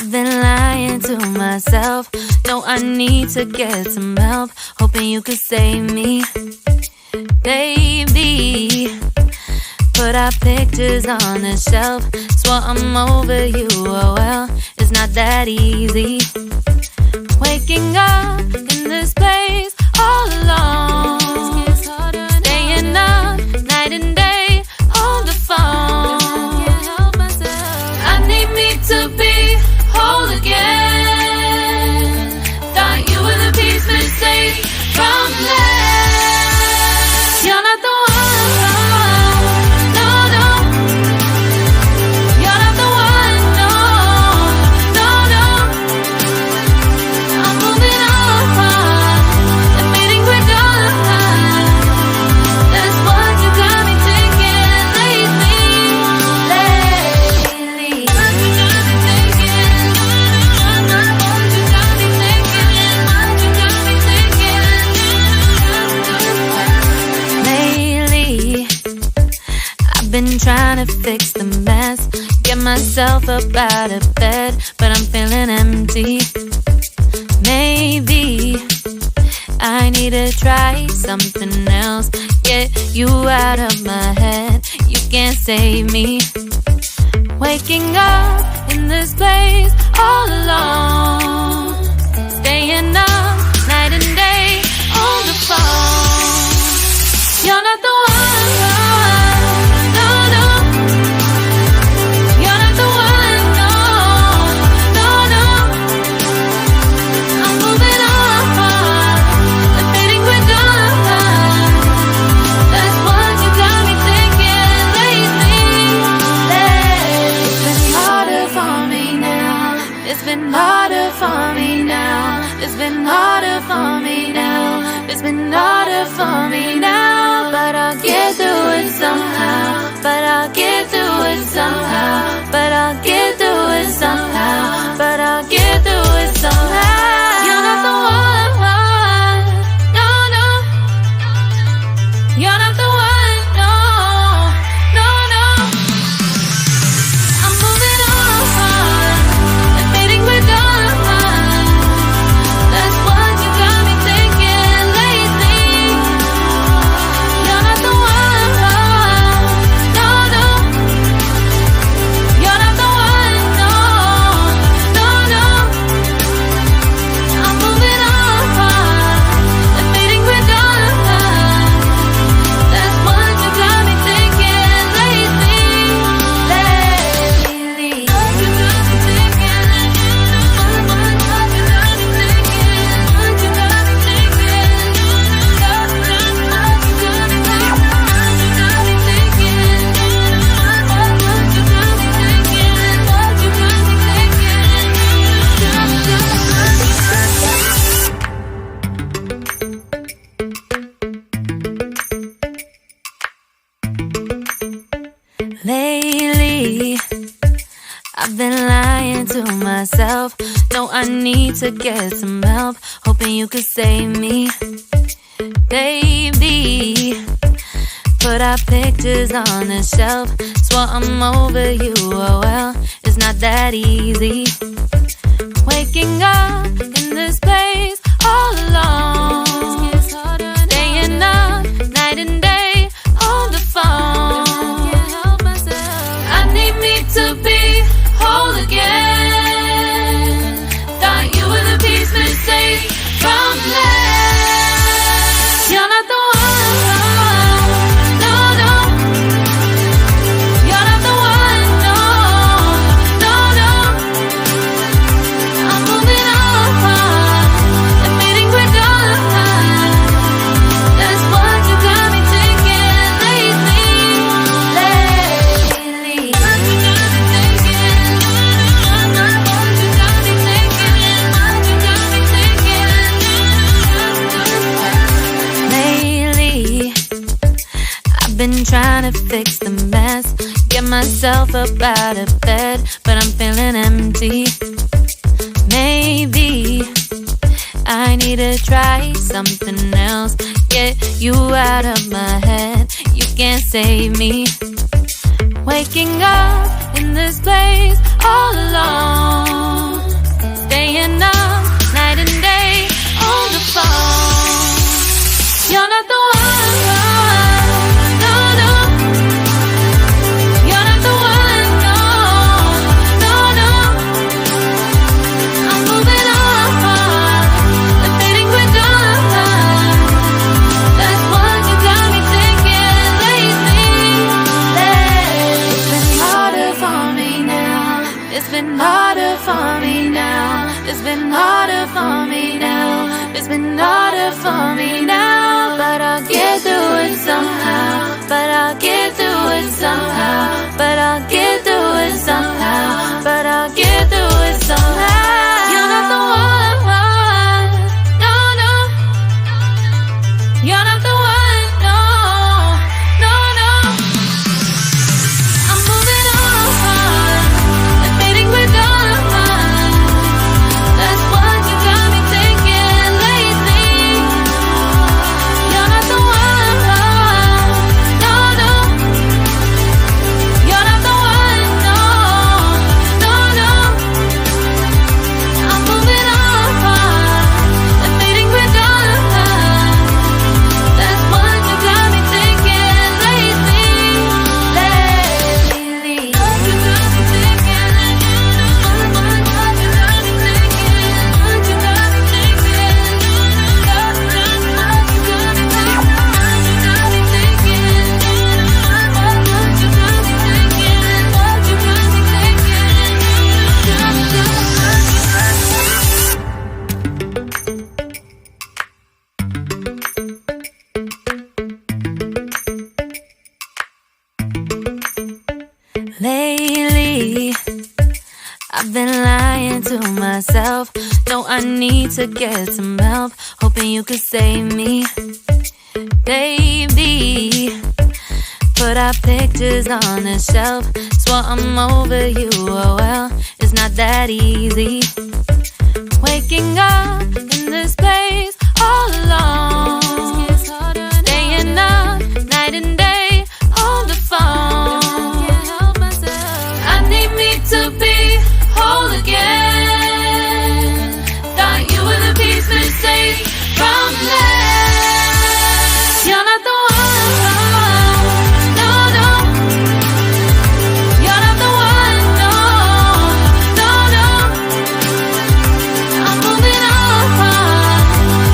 I've been lying to myself. No, I need to get some help. Hoping you could save me, baby. Put our pictures on the shelf. Swore I'm over you, oh well, it's not that easy. Waking up in this place all alone, staying up night and day on the phone. I need me to be whole again. Thought you were the piece missing from left. You're not the one, no, no. You're not the one, no, no, no. I'm moving on, admitting we're done. That's what you got me thinking lately. What you got me thinking? What you got me thinking? What you got me thinking? Lately, I've been trying to fix the mess, get myself up out of bed, but I'm feeling empty. Maybe I need to try something else, get you out of my head. You can't save me. Waking up in this place all alone, staying up night and day on the phone. You're not the one, no, no. You're not the one, no, no, no. I'm moving on, admitting we're done. That's what you got me thinking lately. It's been harder for me now. It's been harder for me now. It's been harder for me now. It's been harder for me now. But I'll get through it somehow. But I'll get through it somehow. But I'll get through it somehow. But I'll get through it somehow. You're not the one, no, no. You're not the one, no, no, no. I'm moving on, admitting we're done. That's what you got me thinking lately. You're not the one, no, no. You're not the one, no, no, no. I'm moving on, admitting we're done. That's what you got me thinking lately. What you got me thinking? What you got me thinking? What you got me thinking? What you got me thinking? What you got me thinking? What you got me thinking? Lately, I've been lying to myself. No, I need to get some help. Hoping you could save me, baby. Put our pictures on the shelf. Swore I'm over you, oh well, it's not that easy. Waking up in this place all alone, staying up night and day on the phone. I need me to be whole again. Thought you were the piece missing from left. You're not the one, no, no. You're not the one, no, no, no. I'm moving on, admitting we're done. That's what you got me thinking lately. What you got me thinking? What you got me thinking? What you got me thinking? Lately, I've been trying to fix the mess, get myself up out of bed, but I'm feeling empty. Maybe I need to try something else, get you out of my head. You can't save me. Waking up in this place all alone, It's been harder for me now. It's been harder for me now. It's been harder for me now. But I'll get through it somehow. But I'll get through it somehow. But I'll get through it somehow. But I'll get through it somehow. You're not the one. No, no. You're not the one. No, no, no. I'm moving on. Admitting we're done. That's what you got me thinking lately. You're not the one. No, no. You're not the one. No, no, no. I'm moving on. Admitting we're done. That's what you got me thinking lately. Lately. What you got me thinking. What you got me thinking. What you got me thinking. What you got me thinking. What you got me thinking. What you got me thinking. What you got me thinking. Lately, I've been lying to myself. No, I need to get some help. Hoping you could save me, baby. Put our pictures on the shelf. Swore I'm over you, oh well, it's not that easy. Waking up in this place all alone. Staying up night and day on the phone. I need me to be whole again. Thought you were the piece missing from last. You're not the one. No, no. You're not the one. No, no, no. I'm moving on.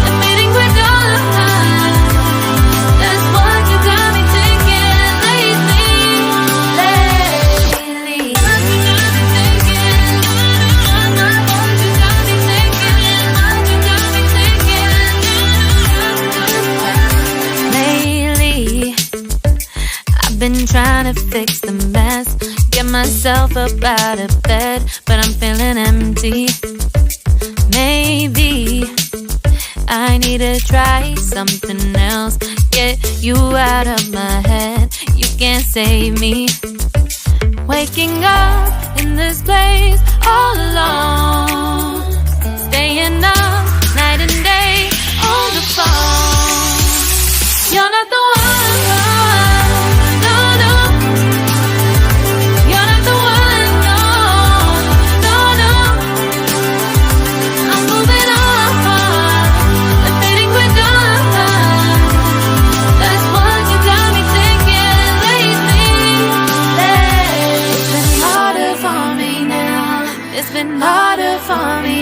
Admitting we're done. That's what you got me thinking lately. Lately. What you got me thinking. What you got me thinking. What you got me thinking. Lately, I've been trying to fix the mess. Get myself up out of bed, but I'm feeling empty. Maybe I need to try something else. Get you out of my head. You can't save me. Waking up in this place all alone. Staying up night and day on the phone. You're not the one. No, no. You're not the one. No, no, no. I'm moving on. Admitting we're done. That's what you got me thinking lately. It's been harder for me now. It's been harder for me